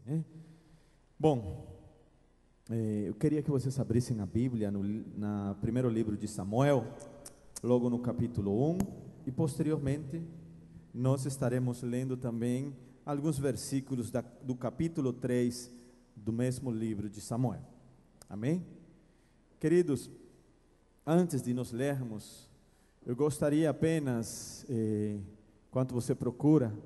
né? Bom, eu queria que vocês abrissem a Bíblia no primeiro livro de Samuel, logo no capítulo 1, e posteriormente nós estaremos lendo também alguns versículos do capítulo 3 do mesmo livro de Samuel. Amém? Queridos, antes de nós lermos, eu gostaria apenas, enquanto você procura,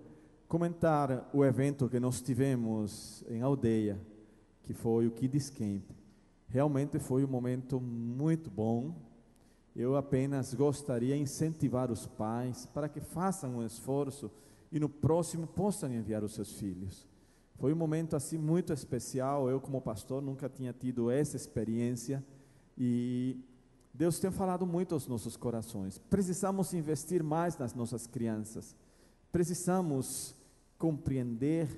comentar o evento que nós tivemos em aldeia, que foi o Kids Camp. Realmente foi um momento muito bom. Eu apenas gostaria de incentivar os pais para que façam um esforço e no próximo possam enviar os seus filhos. Foi um momento assim muito especial. Eu, como pastor, nunca tinha tido essa experiência e Deus tem falado muito aos nossos corações. Precisamos investir mais nas nossas crianças. Precisamos compreender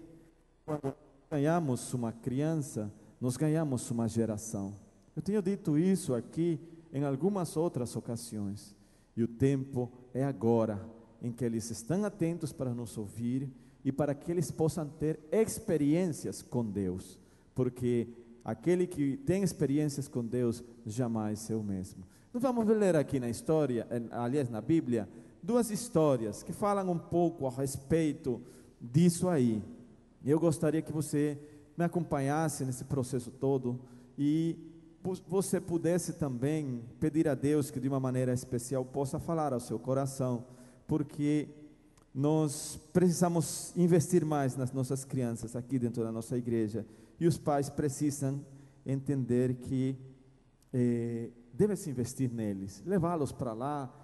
quando ganhamos uma criança, nós ganhamos uma geração. Eu tenho dito isso aqui em algumas outras ocasiões, e o tempo é agora, em que eles estão atentos para nos ouvir, e para que eles possam ter experiências com Deus, porque aquele que tem experiências com Deus, jamais é o mesmo. Nós vamos ler aqui na história, aliás na Bíblia, duas histórias, que falam um pouco a respeito disso aí. Eu gostaria que você me acompanhasse nesse processo todo e você pudesse também pedir a Deus que de uma maneira especial possa falar ao seu coração, porque nós precisamos investir mais nas nossas crianças aqui dentro da nossa igreja, e os pais precisam entender que deve-se investir neles, levá-los para lá.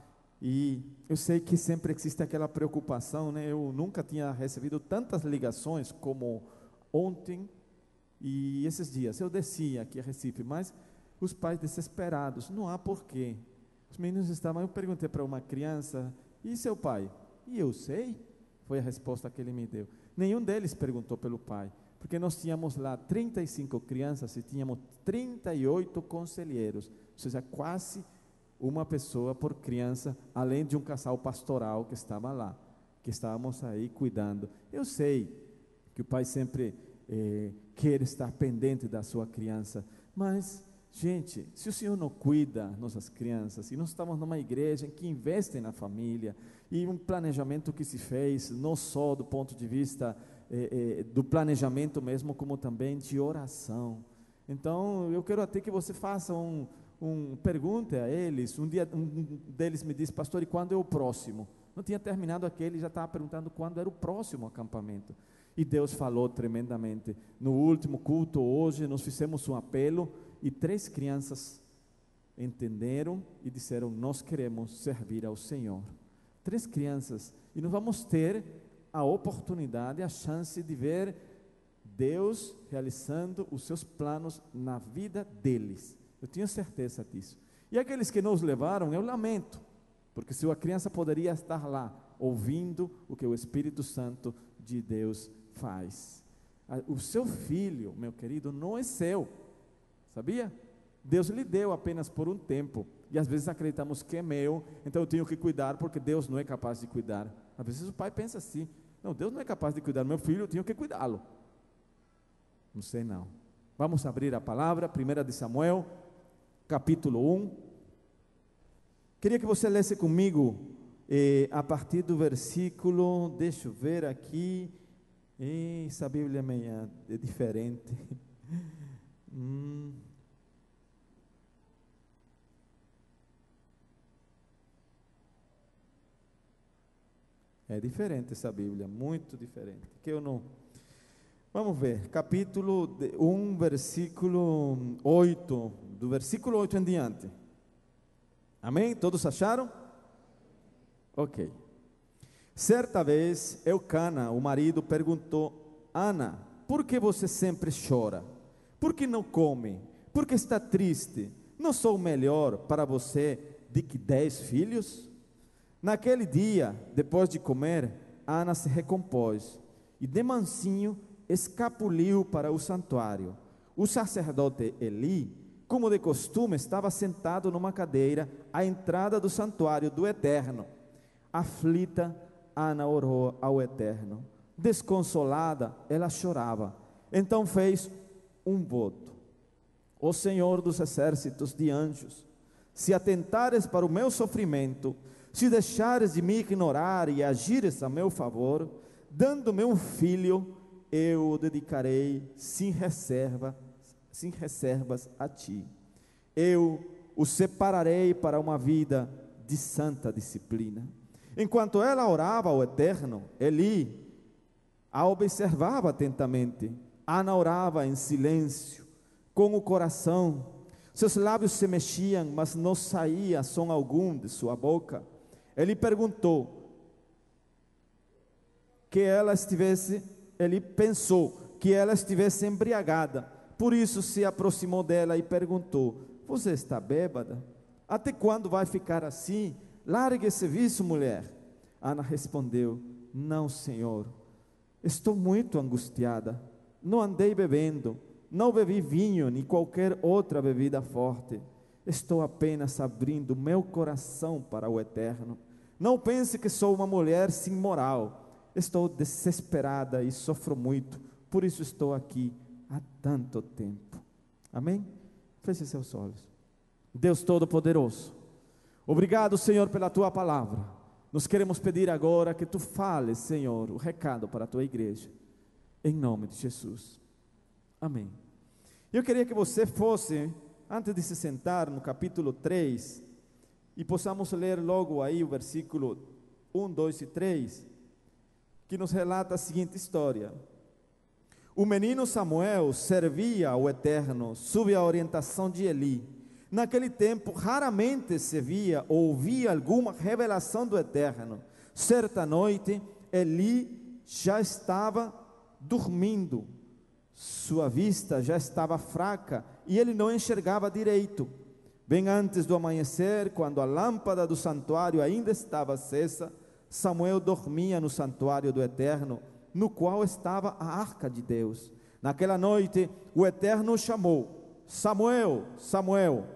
E eu sei que sempre existe aquela preocupação, né? Eu nunca tinha recebido tantas ligações como ontem e esses dias. Eu desci aqui a Recife, mas os pais desesperados, não há porquê. Os meninos estavam, eu perguntei para uma criança, e seu pai? E eu sei, foi a resposta que ele me deu. Nenhum deles perguntou pelo pai, porque nós tínhamos lá 35 crianças e tínhamos 38 conselheiros, ou seja, quase uma pessoa por criança, além de um casal pastoral que estava lá, que estávamos aí cuidando. Eu sei que o pai sempre quer estar pendente da sua criança, mas, gente, se o Senhor não cuida das nossas crianças, e nós estamos numa igreja em que investe na família, e um planejamento que se fez, não só do ponto de vista do planejamento mesmo, como também de oração. Então, eu quero até que você faça pergunta a eles. Um dia um deles me disse: pastor, e quando é o próximo? Não tinha terminado aquele, já estava perguntando quando era o próximo acampamento. E Deus falou tremendamente. No último culto hoje nós fizemos um apelo e 3 crianças entenderam e disseram: nós queremos servir ao Senhor. 3 crianças, e nós vamos ter a oportunidade, a chance de ver Deus realizando os seus planos na vida deles. Eu tinha certeza disso. E aqueles que nos levaram, eu lamento, porque se a criança poderia estar lá, ouvindo o que o Espírito Santo de Deus faz. O seu filho, meu querido, não é seu, sabia? Deus lhe deu apenas por um tempo, e às vezes acreditamos que é meu, então eu tenho que cuidar, porque Deus não é capaz de cuidar. Às vezes o pai pensa assim: não, Deus não é capaz de cuidar do meu filho, eu tenho que cuidá-lo. Não sei não. Vamos abrir a palavra, 1 de Samuel, capítulo 1. Queria que você lesse comigo a partir do versículo, deixa eu ver aqui, essa Bíblia é diferente. É diferente essa Bíblia, muito diferente, que eu não... Vamos ver, capítulo 1, versículo 8, do versículo 8 em diante. Amém? Todos acharam? Ok. Certa vez, Eucana, o marido, perguntou: Ana, por que você sempre chora? Por que não come? Por que está triste? Não sou melhor para você do que 10 filhos? Naquele dia, depois de comer, Ana se recompôs e de mansinho escapuliu para o santuário. O sacerdote Eli, como de costume, estava sentado numa cadeira à entrada do santuário do Eterno. Aflita, Ana orou ao Eterno. Desconsolada, ela chorava. Então fez um voto: ó Senhor dos exércitos de anjos, se atentares para o meu sofrimento, se deixares de me ignorar e agires a meu favor, dando-me um filho, eu o dedicarei sem reservas a ti. Eu o separarei para uma vida de santa disciplina. Enquanto ela orava ao Eterno, Eli a observava atentamente. Ana orava em silêncio, com o coração. Seus lábios se mexiam, mas não saía som algum de sua boca. Ele pensou que ela estivesse embriagada. Por isso se aproximou dela e perguntou: você está bêbada? Até quando vai ficar assim? Largue esse vício, mulher. Ana respondeu: não, Senhor, estou muito angustiada. Não andei bebendo, não bebi vinho, nem qualquer outra bebida forte. Estou apenas abrindo meu coração para o Eterno. Não pense que sou uma mulher sem moral. Estou desesperada e sofro muito, por isso estou aqui há tanto tempo. Amém? Feche seus olhos. Deus Todo-Poderoso, obrigado, Senhor, pela Tua palavra. Nós queremos pedir agora que Tu fales, Senhor, o recado para a Tua igreja, em nome de Jesus. Amém. Eu queria que você fosse, antes de se sentar, no capítulo 3, e possamos ler logo aí o versículo 1, 2 e 3, que nos relata a seguinte história. O menino Samuel servia ao Eterno sob a orientação de Eli. Naquele tempo, raramente se via ou ouvia alguma revelação do Eterno. Certa noite, Eli já estava dormindo. Sua vista já estava fraca e ele não enxergava direito. Bem antes do amanhecer, quando a lâmpada do santuário ainda estava acesa, Samuel dormia no santuário do Eterno, no qual estava a arca de Deus. Naquela noite, o Eterno o chamou: Samuel, Samuel.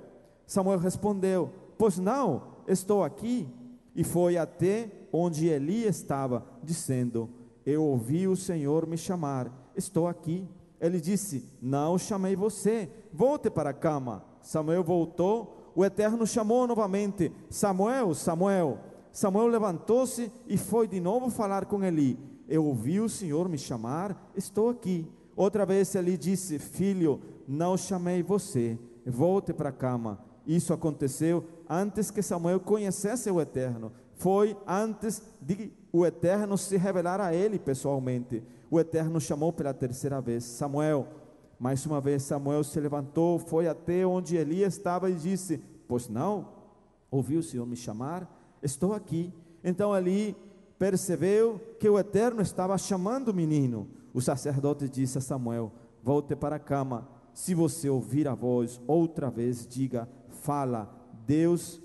Samuel respondeu: pois não, estou aqui. E foi até onde Eli estava, dizendo: eu ouvi o Senhor me chamar, estou aqui. Ele disse: não chamei você, volte para a cama. Samuel voltou, o Eterno chamou novamente: Samuel, Samuel. Samuel levantou-se e foi de novo falar com Eli: eu ouvi o Senhor me chamar, estou aqui. Outra vez Eli disse: filho, não chamei você, volte para a cama. Isso aconteceu antes que Samuel conhecesse o Eterno. Foi antes de o Eterno se revelar a ele pessoalmente. O Eterno chamou pela terceira vez: Samuel. Mais uma vez Samuel se levantou, foi até onde Eli estava e disse: pois não, ouviu o Senhor me chamar? Estou aqui. Então Eli percebeu que o Eterno estava chamando o menino. O sacerdote disse a Samuel: volte para a cama. Se você ouvir a voz outra vez, diga: fala Deus,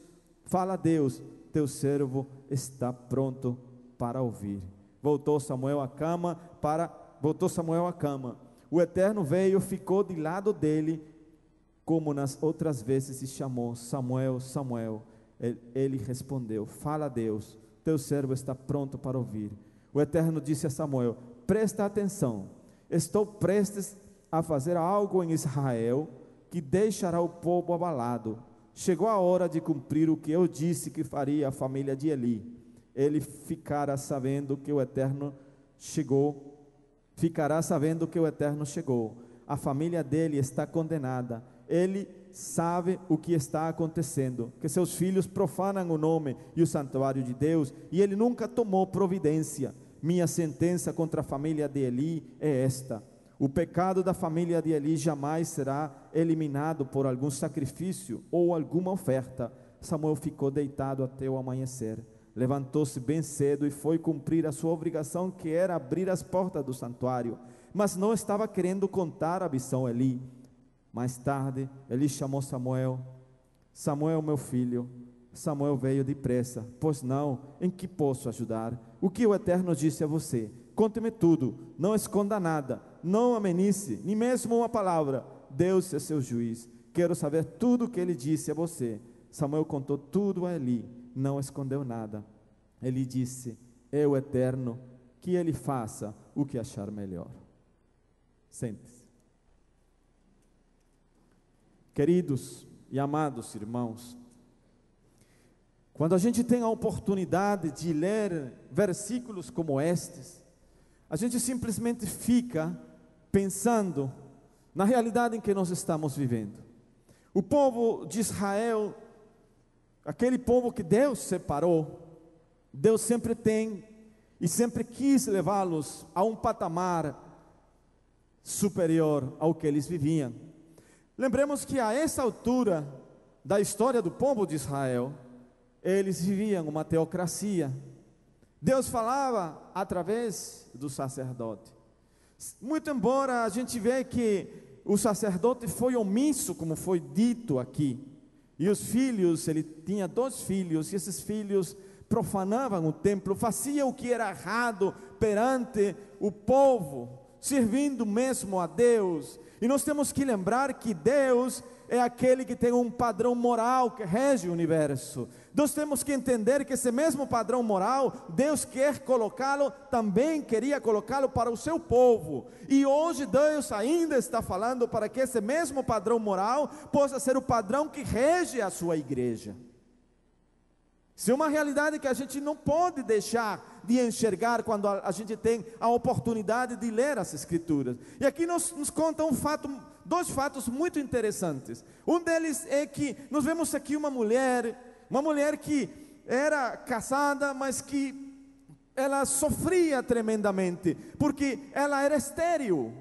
teu servo está pronto para ouvir. Voltou Samuel à cama. O Eterno veio, ficou de lado dele, como nas outras vezes, e chamou: Samuel, Samuel. Ele respondeu: fala Deus, teu servo está pronto para ouvir. O Eterno disse a Samuel: presta atenção, estou prestes a fazer algo em Israel que deixará o povo abalado. Chegou a hora de cumprir o que eu disse que faria a família de Eli. Ele ficará sabendo que o Eterno chegou. A família dele está condenada. Ele sabe o que está acontecendo, que seus filhos profanam o nome e o santuário de Deus, e ele nunca tomou providência. Minha sentença contra a família de Eli é esta: o pecado da família de Eli jamais será eliminado por algum sacrifício ou alguma oferta. Samuel ficou deitado até o amanhecer. Levantou-se bem cedo e foi cumprir a sua obrigação, que era abrir as portas do santuário, mas não estava querendo contar a visão a Eli. Mais tarde, Eli chamou Samuel: Samuel, meu filho. Samuel veio depressa: pois não, em que posso ajudar? O que o Eterno disse a você? Conte-me tudo, não esconda nada, não amenice, nem mesmo uma palavra. Deus é seu juiz, quero saber tudo o que ele disse a você. Samuel contou tudo a Eli, não escondeu nada. Eli disse: é o Eterno, que ele faça o que achar melhor. Sente-se. Queridos e amados irmãos, quando a gente tem a oportunidade de ler versículos como estes, a gente simplesmente fica pensando na realidade em que nós estamos vivendo. O povo de Israel, aquele povo que Deus separou, Deus sempre tem e sempre quis levá-los a um patamar superior ao que eles viviam. Lembremos que a essa altura da história do povo de Israel, eles viviam uma teocracia. Deus falava através do sacerdote. Muito embora a gente veja que o sacerdote foi omisso, como foi dito aqui, e os filhos, ele tinha 2 filhos, e esses filhos profanavam o templo, faziam o que era errado perante o povo, servindo mesmo a Deus. E nós temos que lembrar que Deus é aquele que tem um padrão moral que rege o universo. Nós temos que entender que esse mesmo padrão moral, Deus quer colocá-lo, também queria colocá-lo para o seu povo. E hoje Deus ainda está falando para que esse mesmo padrão moral possa ser o padrão que rege a sua igreja. Isso é uma realidade que a gente não pode deixar de enxergar quando a gente tem a oportunidade de ler as Escrituras. E aqui nos conta dois fatos muito interessantes. Um deles é que nós vemos aqui uma mulher que era casada, mas que ela sofria tremendamente, porque ela era estéril.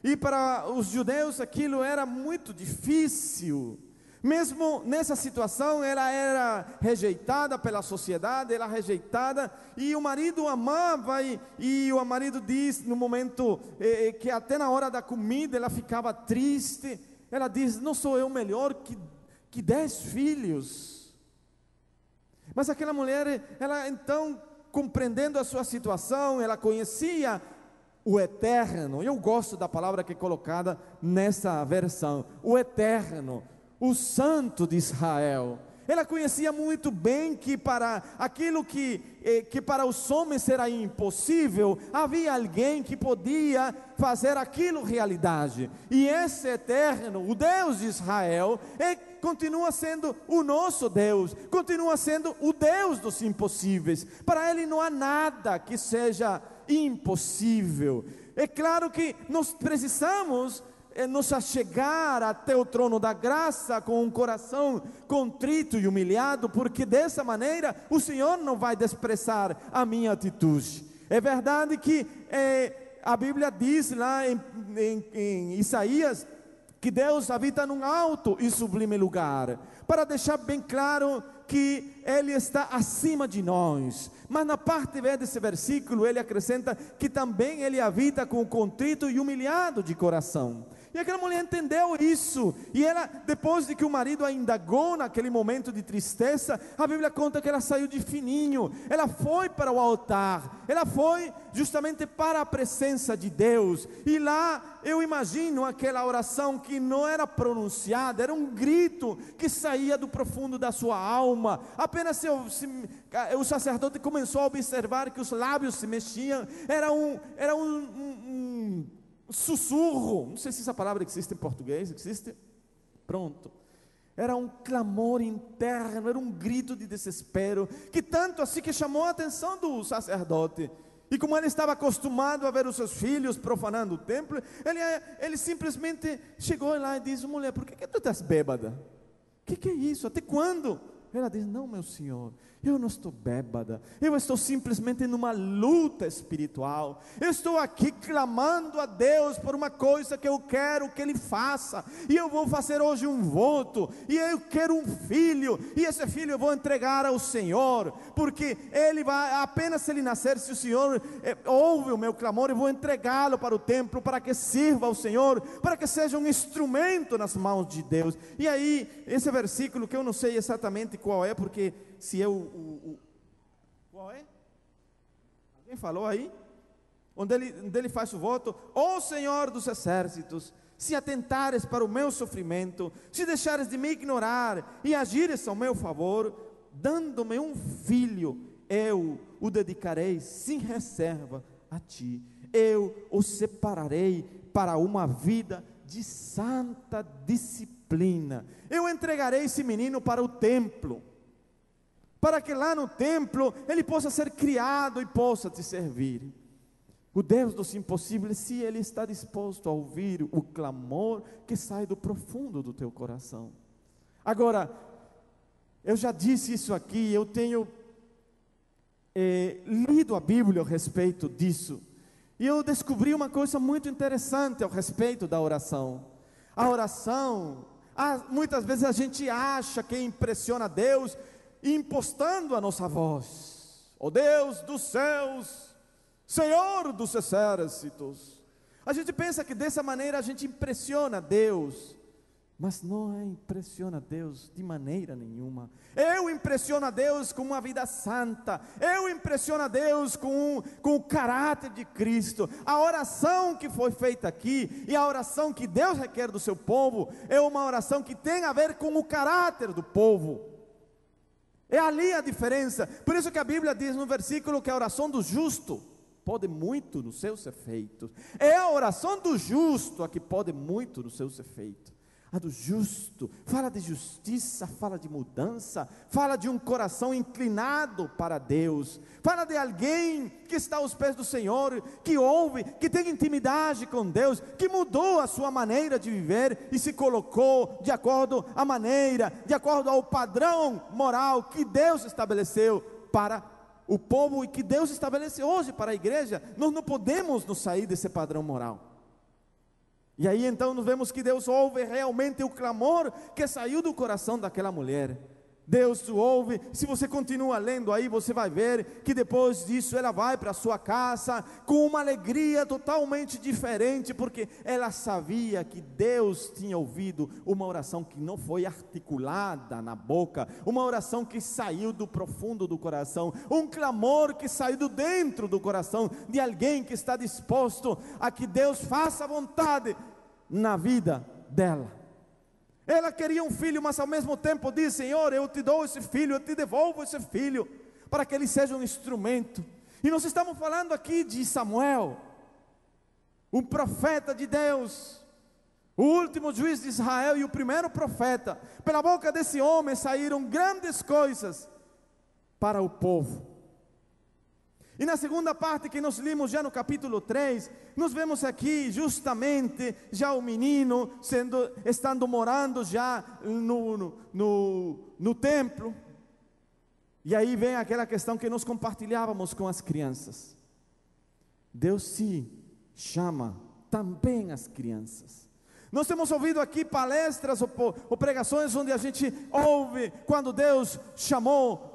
E para os judeus aquilo era muito difícil. Mesmo nessa situação, ela era rejeitada pela sociedade, ela rejeitada, e o marido amava, e o marido diz, no momento que até na hora da comida, ela ficava triste, ela diz, não sou eu melhor que 10 filhos? Mas aquela mulher, ela então, compreendendo a sua situação, ela conhecia o Eterno. Eu gosto da palavra que é colocada nessa versão, o Eterno, o Santo de Israel. Ela conhecia muito bem que para aquilo que para os homens era impossível, havia alguém que podia fazer aquilo realidade. E esse Eterno, o Deus de Israel, continua sendo o nosso Deus, continua sendo o Deus dos impossíveis. Para Ele não há nada que seja impossível. É claro que nós precisamos nos achegar até o trono da graça com um coração contrito e humilhado, porque dessa maneira o Senhor não vai desprezar a minha atitude. É verdade que a Bíblia diz lá em Isaías que Deus habita num alto e sublime lugar, para deixar bem claro que Ele está acima de nós. Mas na parte B desse versículo ele acrescenta que também Ele habita com o contrito e humilhado de coração. E aquela mulher entendeu isso, e ela, depois de que o marido a indagou naquele momento de tristeza, a Bíblia conta que ela saiu de fininho, ela foi para o altar, ela foi justamente para a presença de Deus, e lá eu imagino aquela oração que não era pronunciada, era um grito que saía do profundo da sua alma. Apenas o sacerdote começou a observar que os lábios se mexiam, era um sussurro, não sei se essa palavra existe em português, existe? Pronto, era um clamor interno, era um grito de desespero, que tanto assim que chamou a atenção do sacerdote. E como ele estava acostumado a ver os seus filhos profanando o templo, ele simplesmente chegou lá e disse, mulher, por que tu estás bêbada? O que é isso? Até quando? Ela diz, não, meu senhor, eu não estou bêbada, eu estou simplesmente numa luta espiritual, eu estou aqui clamando a Deus por uma coisa que eu quero que Ele faça, e eu vou fazer hoje um voto, e eu quero um filho, e esse filho eu vou entregar ao Senhor, porque ele vai, apenas se ele nascer, se o Senhor ouve o meu clamor, eu vou entregá-lo para o templo, para que sirva ao Senhor, para que seja um instrumento nas mãos de Deus. E aí, esse versículo que eu não sei exatamente qual é, porque se eu... qual é? Alguém falou aí? Onde ele faz o voto, ó Senhor dos exércitos, se atentares para o meu sofrimento, se deixares de me ignorar e agires ao meu favor, dando-me um filho, eu o dedicarei sem reserva a ti, eu o separarei para uma vida de santa disciplina. Eu entregarei esse menino para o templo, para que lá no templo ele possa ser criado e possa te servir. O Deus dos impossíveis, se Ele está disposto a ouvir o clamor que sai do profundo do teu coração. Agora, eu já disse isso aqui, eu tenho lido a Bíblia a respeito disso, e eu descobri uma coisa muito interessante a respeito da oração. A oração, muitas vezes a gente acha que impressiona Deus, impostando a nossa voz. Ó Deus dos céus, Senhor dos exércitos. A gente pensa que dessa maneira a gente impressiona Deus, mas não impressiona Deus de maneira nenhuma. Eu impressiono a Deus com uma vida santa, eu impressiono a Deus com o caráter de Cristo. A oração que foi feita aqui, e a oração que Deus requer do seu povo, é uma oração que tem a ver com o caráter do povo. É ali a diferença. Por isso que a Bíblia diz no versículo que a oração do justo pode muito nos seus efeitos. É a oração do justo a que pode muito nos seus efeitos. A do justo fala de justiça, fala de mudança, fala de um coração inclinado para Deus, fala de alguém que está aos pés do Senhor, que ouve, que tem intimidade com Deus, que mudou a sua maneira de viver e se colocou de acordo à maneira, de acordo ao padrão moral que Deus estabeleceu para o povo e que Deus estabeleceu hoje para a igreja. Nós não podemos nos sair desse padrão moral. E aí então nós vemos que Deus ouve realmente o clamor que saiu do coração daquela mulher. Deus o ouve. Se você continua lendo aí, você vai ver que depois disso ela vai para a sua casa com uma alegria totalmente diferente, porque ela sabia que Deus tinha ouvido uma oração que não foi articulada na boca, uma oração que saiu do profundo do coração, um clamor que saiu do dentro do coração de alguém que está disposto a que Deus faça vontade na vida dela. Ela queria um filho, mas ao mesmo tempo diz: Senhor, eu te dou esse filho, eu te devolvo esse filho, para que ele seja um instrumento. E nós estamos falando aqui de Samuel, um profeta de Deus, o último juiz de Israel e o primeiro profeta. Pela boca desse homem saíram grandes coisas para o povo. E na segunda parte que nós lemos já no capítulo 3, nós vemos aqui justamente já o menino estando morando já no templo. E aí vem aquela questão que nós compartilhávamos com as crianças. Deus se chama também as crianças. Nós temos ouvido aqui palestras ou pregações onde a gente ouve quando Deus chamou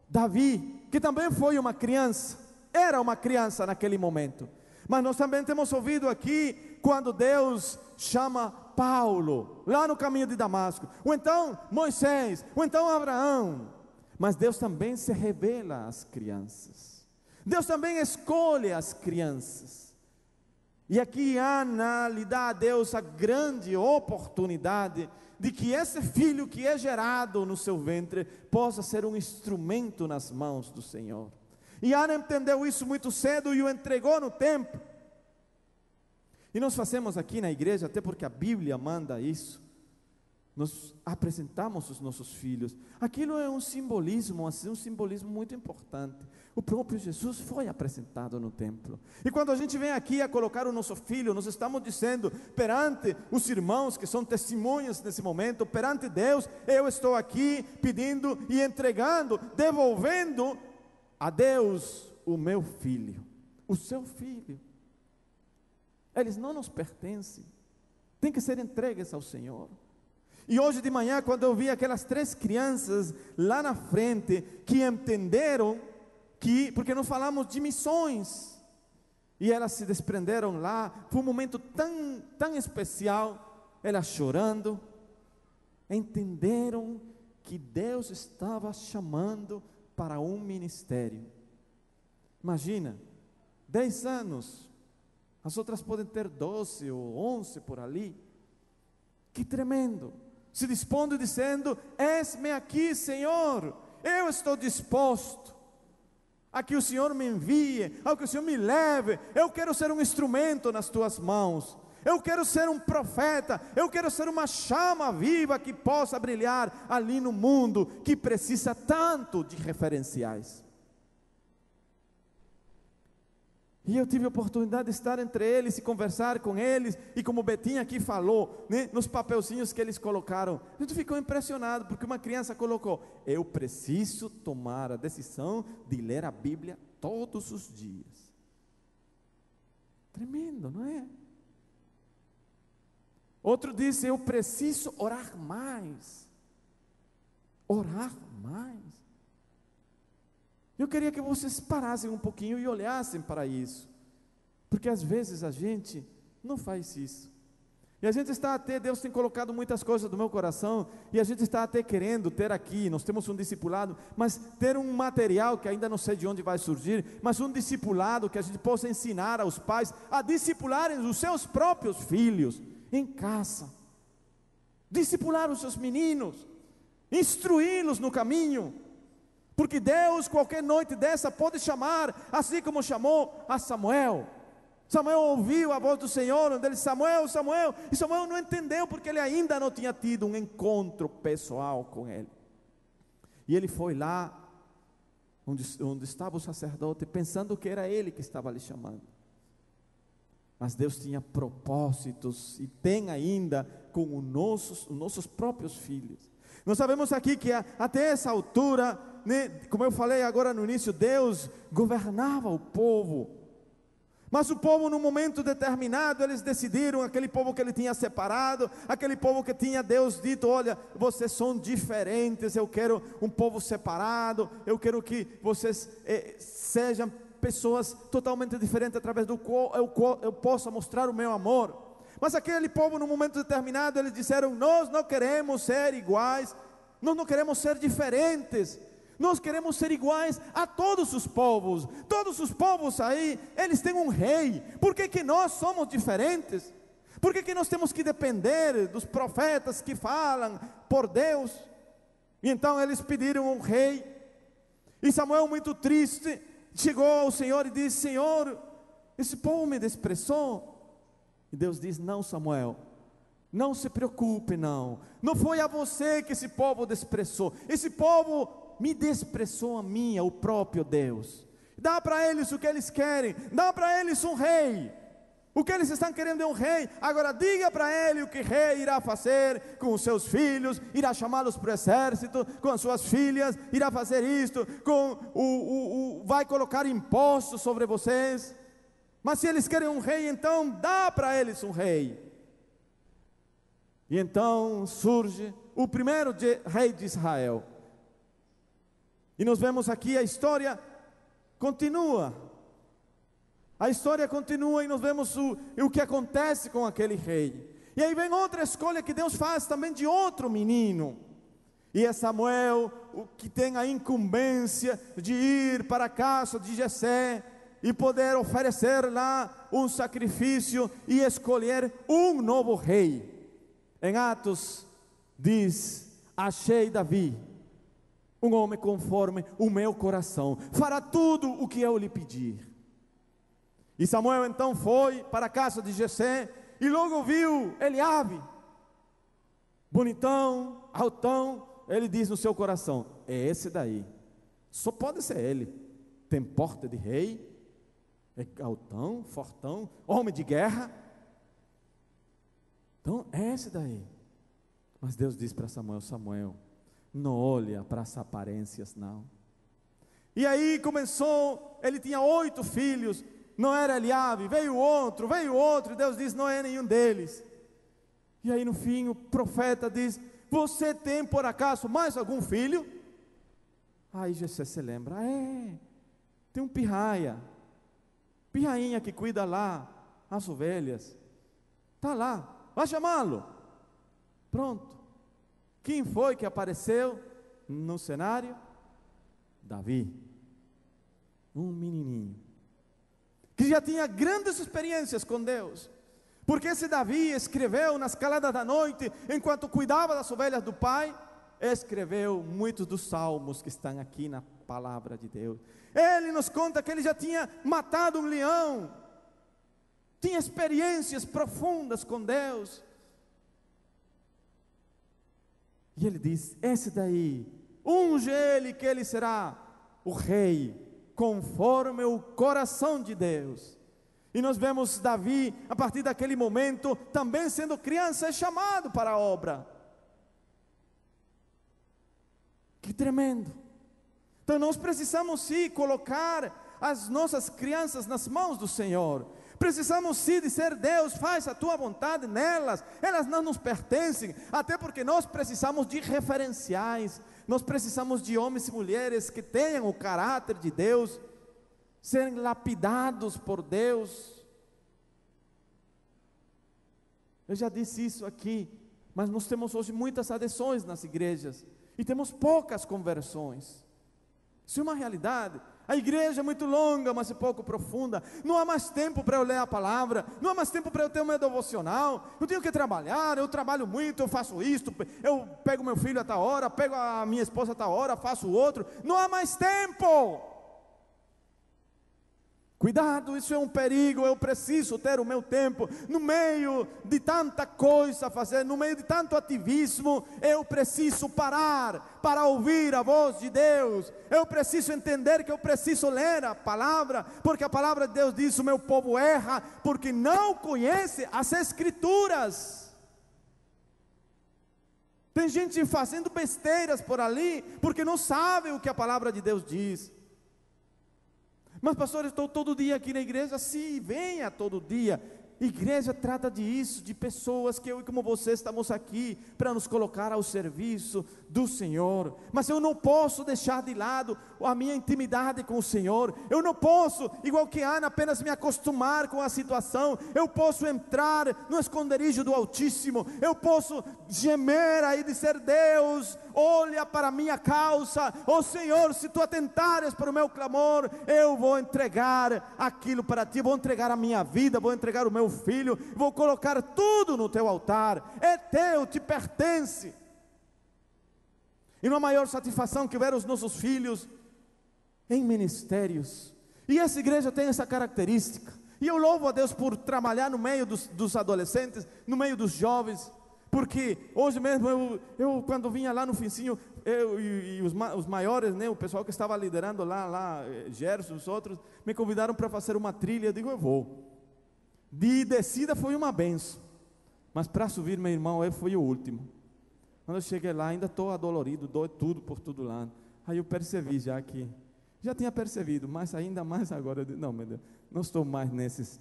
Davi, que também foi uma criança, era uma criança naquele momento. Mas nós também temos ouvido aqui quando Deus chama Paulo, lá no caminho de Damasco, ou então Moisés, ou então Abraão. Mas Deus também se revela às crianças, Deus também escolhe as crianças. E aqui Ana lhe dá a Deus a grande oportunidade de que esse filho que é gerado no seu ventre possa ser um instrumento nas mãos do Senhor. E Ana entendeu isso muito cedo e o entregou no templo. E nós fazemos aqui na igreja, até porque a Bíblia manda isso, nós apresentamos os nossos filhos. Aquilo é um simbolismo, assim, um simbolismo muito importante. O próprio Jesus foi apresentado no templo. E quando a gente vem aqui a colocar o nosso filho, nós estamos dizendo perante os irmãos que são testemunhas nesse momento, perante Deus, eu estou aqui pedindo e entregando, devolvendo a Deus o meu filho, o seu filho. Eles não nos pertencem, tem que ser entregues ao Senhor. E hoje de manhã, quando eu vi aquelas 3 crianças lá na frente, que entenderam que, porque nós falamos de missões, e elas se desprenderam lá, foi um momento tão especial, elas chorando, entenderam que Deus estava chamando para um ministério. Imagina, 10 anos, as outras podem ter 12 ou 11 por ali, que tremendo, se dispondo e dizendo: eis-me aqui, Senhor, eu estou disposto a que o Senhor me envie, a que o Senhor me leve, eu quero ser um instrumento nas tuas mãos. eu quero ser um profeta, eu quero ser uma chama viva que possa brilhar ali no mundo, que precisa tanto de referenciais. E eu tive a oportunidade de estar entre eles e conversar com eles, e como Betinha aqui falou, né, nos papelzinhos que eles colocaram, a gente ficou impressionado, porque uma criança colocou: eu preciso tomar a decisão de ler a Bíblia todos os dias. Tremendo, não é? Outro disse: eu preciso orar mais. Orar mais. Eu queria que vocês parassem um pouquinho e olhassem para isso, porque às vezes a gente não faz isso, e a gente está até, Deus tem colocado muitas coisas no meu coração, e a gente está até querendo ter aqui, nós temos um discipulado, mas ter um material que ainda não sei de onde vai surgir, mas um discipulado que a gente possa ensinar aos pais a discipularem os seus próprios filhos, em casa, discipular os seus meninos, instruí-los no caminho, porque Deus qualquer noite dessa pode chamar, assim como chamou a Samuel. Samuel ouviu a voz do Senhor, onde ele disse: Samuel, Samuel, e Samuel não entendeu, porque ele ainda não tinha tido um encontro pessoal com ele. E ele foi lá, onde estava o sacerdote, pensando que era ele que estava lhe chamando. Mas Deus tinha propósitos, e tem ainda com os nossos próprios filhos. Nós sabemos aqui que até essa altura, né, como eu falei agora no início, Deus governava o povo. Mas o povo, num momento determinado, eles decidiram, aquele povo que ele tinha separado, aquele povo que tinha Deus dito: olha, vocês são diferentes, eu quero um povo separado, eu quero que vocês sejam pessoas totalmente diferentes, através do qual eu possa mostrar o meu amor. Mas aquele povo, num momento determinado, eles disseram: nós não queremos ser iguais, nós não queremos ser diferentes, nós queremos ser iguais a todos os povos. Todos os povos aí, eles têm um rei. Por que nós somos diferentes? Por que nós temos que depender dos profetas que falam por Deus? E então eles pediram um rei. E Samuel, muito triste, chegou ao Senhor e disse: Senhor, esse povo me desprezou. E Deus diz: não, Samuel, não se preocupe, não foi a você que esse povo desprezou, esse povo me desprezou a mim, o próprio Deus. Dá para eles o que eles querem, dá para eles um rei. O que eles estão querendo é um rei. Agora diga para ele o que o rei irá fazer com os seus filhos, irá chamá-los para o exército, com as suas filhas, irá fazer isto, vai colocar impostos sobre vocês. Mas se eles querem um rei, então dá para eles um rei. E então surge o primeiro rei de Israel. E nós vemos aqui a história continua. A história continua e nós vemos o que acontece com aquele rei. E aí vem outra escolha que Deus faz também de outro menino. E é Samuel o que tem a incumbência de ir para a casa de Jessé e poder oferecer lá um sacrifício e escolher um novo rei. Em Atos diz: achei Davi, um homem conforme o meu coração, fará tudo o que eu lhe pedir. E Samuel então foi para a casa de Jessé e logo viu Eliabe, bonitão, altão. Ele diz no seu coração: é esse daí, só pode ser ele, tem porte de rei, é altão, fortão, homem de guerra, então é esse daí. Mas Deus diz para Samuel: Samuel, não olha para as aparências não. E aí começou, ele tinha 8 filhos, não era Eliabe, veio outro, e Deus diz: não é nenhum deles. E aí no fim o profeta diz: você tem por acaso mais algum filho? Aí Jessé se lembra: tem um pirrainha que cuida lá as ovelhas, está lá, vai chamá-lo. Pronto. Quem foi que apareceu no cenário? Davi, um menininho que já tinha grandes experiências com Deus, porque esse Davi escreveu nas caladas da noite, enquanto cuidava das ovelhas do pai, escreveu muitos dos salmos que estão aqui na palavra de Deus. Ele nos conta que ele já tinha matado um leão, tinha experiências profundas com Deus. E ele diz: esse daí, unge ele, que ele será o rei, conforme o coração de Deus. E nós vemos Davi, a partir daquele momento, também sendo criança, é chamado para a obra. Que tremendo! Então nós precisamos sim colocar as nossas crianças nas mãos do Senhor. Precisamos sim dizer: Deus, faz a tua vontade nelas, elas não nos pertencem, até porque nós precisamos de referenciais, nós precisamos de homens e mulheres que tenham o caráter de Deus, serem lapidados por Deus. Eu já disse isso aqui, mas nós temos hoje muitas adesões nas igrejas, e temos poucas conversões. Isso é uma realidade. A igreja é muito longa, mas é pouco profunda. Não há mais tempo para eu ler a palavra, não há mais tempo para eu ter o meu devocional. Eu tenho que trabalhar, eu trabalho muito, eu faço isto, eu pego meu filho a tal hora, pego a minha esposa a tal hora, faço o outro. Não há mais tempo. Cuidado, isso é um perigo. Eu preciso ter o meu tempo. No meio de tanta coisa a fazer, no meio de tanto ativismo, eu preciso parar para ouvir a voz de Deus. Eu preciso entender que eu preciso ler a palavra, porque a palavra de Deus diz: o meu povo erra porque não conhece as Escrituras. Tem gente fazendo besteiras por ali, porque não sabe o que a palavra de Deus diz. Mas pastor, eu estou todo dia aqui na igreja. Sim, venha todo dia. Igreja trata disso, de pessoas que eu e como você estamos aqui para nos colocar ao serviço do Senhor. Mas eu não posso deixar de lado a minha intimidade com o Senhor. Eu não posso, igual que Ana, apenas me acostumar com a situação. Eu posso entrar no esconderijo do Altíssimo. Eu posso gemer aí e dizer: Deus, olha para a minha causa. Oh Senhor, se tu atentares para o meu clamor, eu vou entregar aquilo para ti. Vou entregar a minha vida, vou entregar o meu filho, vou colocar tudo no teu altar. É teu, te pertence. E não há maior satisfação que ver os nossos filhos em ministérios. E essa igreja tem essa característica. E eu louvo a Deus por trabalhar no meio dos adolescentes, no meio dos jovens. Porque hoje mesmo eu quando vinha lá no finzinho, eu e os maiores, né, o pessoal que estava liderando lá, Gerson, os outros, me convidaram para fazer uma trilha. Eu digo: eu vou. De descida foi uma benção, mas para subir, meu irmão, foi o último. Quando eu cheguei lá, ainda estou adolorido, dói tudo por todo lado. Aí eu percebi já tinha percebido, mas ainda mais agora. Eu digo: não, meu Deus, não estou mais nesses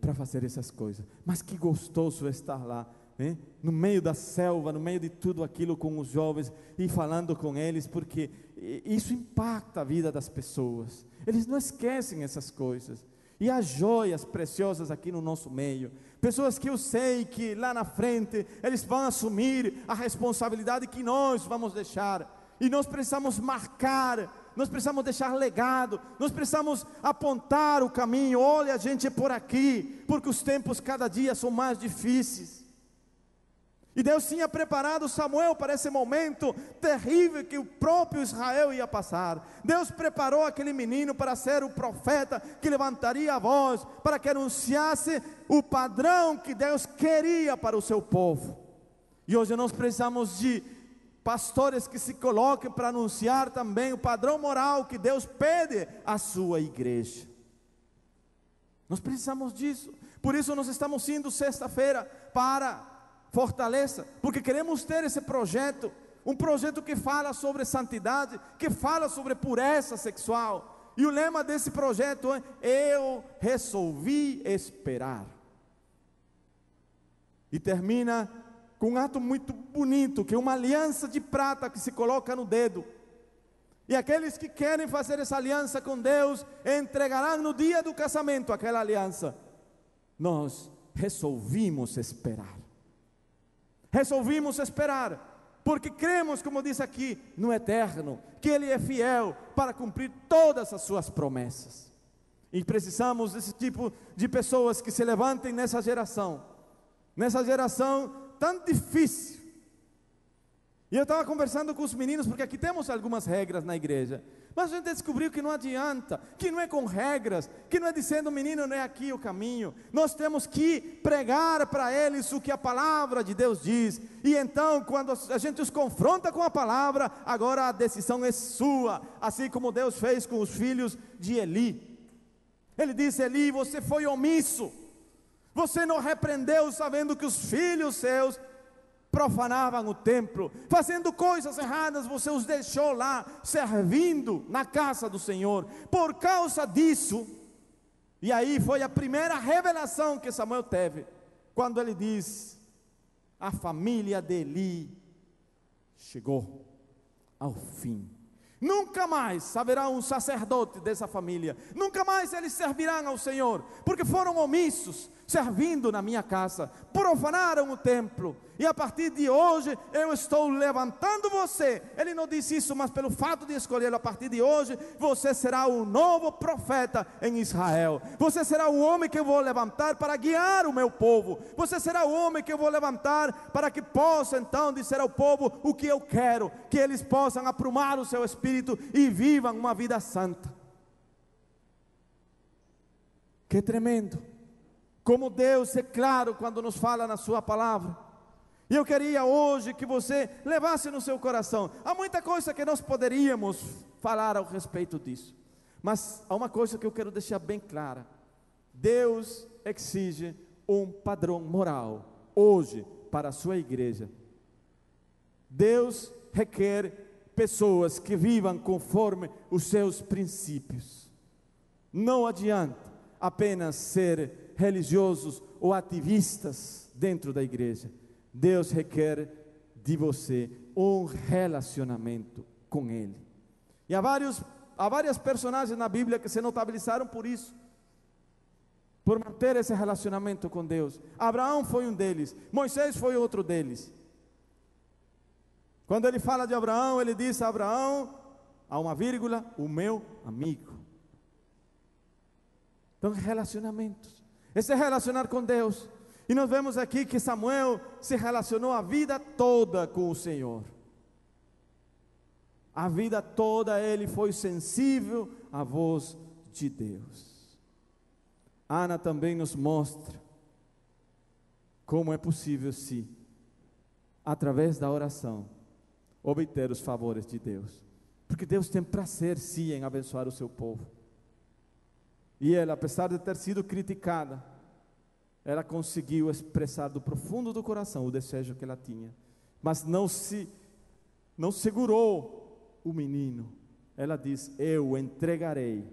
para fazer essas coisas. Mas que gostoso estar lá, né? No meio da selva, no meio de tudo aquilo, com os jovens e falando com eles, porque isso impacta a vida das pessoas. Eles não esquecem essas coisas. E há joias preciosas aqui no nosso meio, pessoas que eu sei que lá na frente eles vão assumir a responsabilidade que nós vamos deixar, e nós precisamos marcar, nós precisamos deixar legado, nós precisamos apontar o caminho. Olha, a gente é por aqui, porque os tempos cada dia são mais difíceis. E Deus tinha preparado Samuel para esse momento terrível que o próprio Israel ia passar. Deus preparou aquele menino para ser o profeta que levantaria a voz, para que anunciasse o padrão que Deus queria para o seu povo. E hoje nós precisamos de pastores que se coloquem para anunciar também o padrão moral que Deus pede à sua igreja. Nós precisamos disso. Por isso nós estamos indo sexta-feira para Fortaleza, porque queremos ter esse projeto, um projeto que fala sobre santidade, que fala sobre pureza sexual. E o lema desse projeto é: eu resolvi esperar. E termina com um ato muito bonito, que é uma aliança de prata que se coloca no dedo. E aqueles que querem fazer essa aliança com Deus entregarão no dia do casamento aquela aliança. Nós resolvimos esperar. Resolvimos esperar, porque cremos, como diz aqui, no Eterno, que Ele é fiel para cumprir todas as suas promessas. E precisamos desse tipo de pessoas que se levantem nessa geração tão difícil. E eu estava conversando com os meninos, porque aqui temos algumas regras na igreja. Mas a gente descobriu que não adianta, que não é com regras, que não é dizendo, menino, não é aqui o caminho. Nós temos que pregar para eles o que a palavra de Deus diz. E então, quando a gente os confronta com a palavra, agora a decisão é sua, assim como Deus fez com os filhos de Eli. Ele disse: Eli, você foi omisso, você não repreendeu, sabendo que os filhos seus profanavam o templo, fazendo coisas erradas, você os deixou lá, servindo na casa do Senhor. Por causa disso, e aí foi a primeira revelação que Samuel teve, quando ele diz: a família de Eli chegou ao fim. Nunca mais haverá um sacerdote dessa família, nunca mais eles servirão ao Senhor, porque foram omissos, servindo na minha casa, profanaram o templo, e a partir de hoje eu estou levantando você. Ele não disse isso, mas pelo fato de escolhê-lo, a partir de hoje você será um novo profeta em Israel, você será o homem que eu vou levantar para guiar o meu povo, você será o homem que eu vou levantar para que possa então dizer ao povo o que eu quero, que eles possam aprumar o seu espírito e vivam uma vida santa. Que tremendo, como Deus é claro quando nos fala na sua palavra. E eu queria hoje que você levasse no seu coração, há muita coisa que nós poderíamos falar ao respeito disso, mas há uma coisa que eu quero deixar bem clara: Deus exige um padrão moral hoje para a sua igreja. Deus requer pessoas que vivam conforme os seus princípios. Não adianta apenas ser religiosos ou ativistas dentro da igreja. Deus requer de você um relacionamento com Ele. E há várias personagens na Bíblia que se notabilizaram por isso, por manter esse relacionamento com Deus. Abraão foi um deles, Moisés foi outro deles. Quando ele fala de Abraão, ele diz: Abraão, há uma vírgula, o meu amigo. Então, relacionamentos, esse relacionar com Deus. E nós vemos aqui que Samuel se relacionou a vida toda com o Senhor. A vida toda ele foi sensível à voz de Deus. Ana também nos mostra como é possível, sim, através da oração, obter os favores de Deus. Porque Deus tem prazer, sim, em abençoar o seu povo. E ela, apesar de ter sido criticada, ela conseguiu expressar do profundo do coração o desejo que ela tinha, mas não segurou o menino. Ela diz: eu o entregarei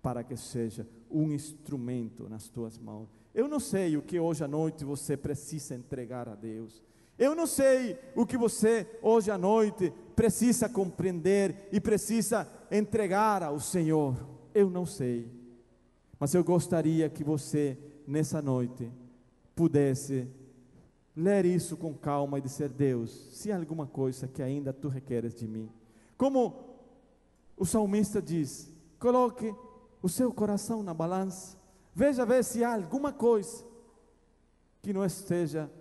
para que seja um instrumento nas tuas mãos. Eu não sei o que hoje à noite você precisa entregar a Deus. Eu não sei o que você hoje à noite precisa compreender e precisa entregar ao Senhor. Eu não sei, mas eu gostaria que você nessa noite pudesse ler isso com calma e dizer: Deus, se há alguma coisa que ainda tu requeres de mim, como o salmista diz, coloque o seu coração na balança, veja ver se há alguma coisa que não esteja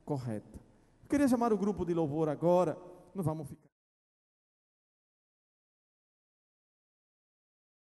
correta. Eu queria chamar o grupo de louvor agora, não vamos ficar.